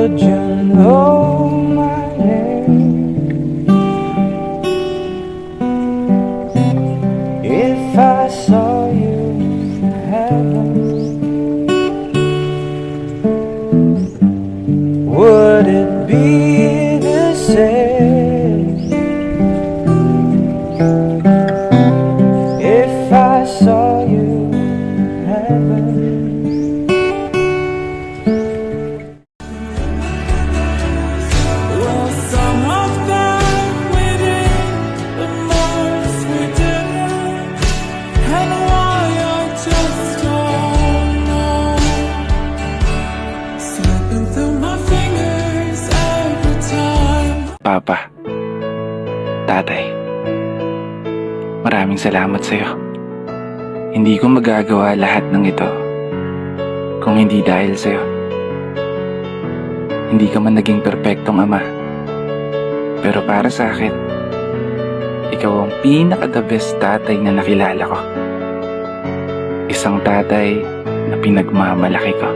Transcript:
Would you know my name if I saw you in heaven? Would it be the same if I saw you in heaven? Well, some of them we did, but most we didn't. And why I just don't know. Slipping through my fingers every time. Papa, Tatay, maraming salamat sa'yo. Hindi ko magagawa lahat ng ito kung hindi dahil sa'yo. Hindi ka man naging perpektong ama, pero para sa akin, ikaw ang pinaka-the best tatay na nakilala ko. Isang tatay na pinagmamalaki ko.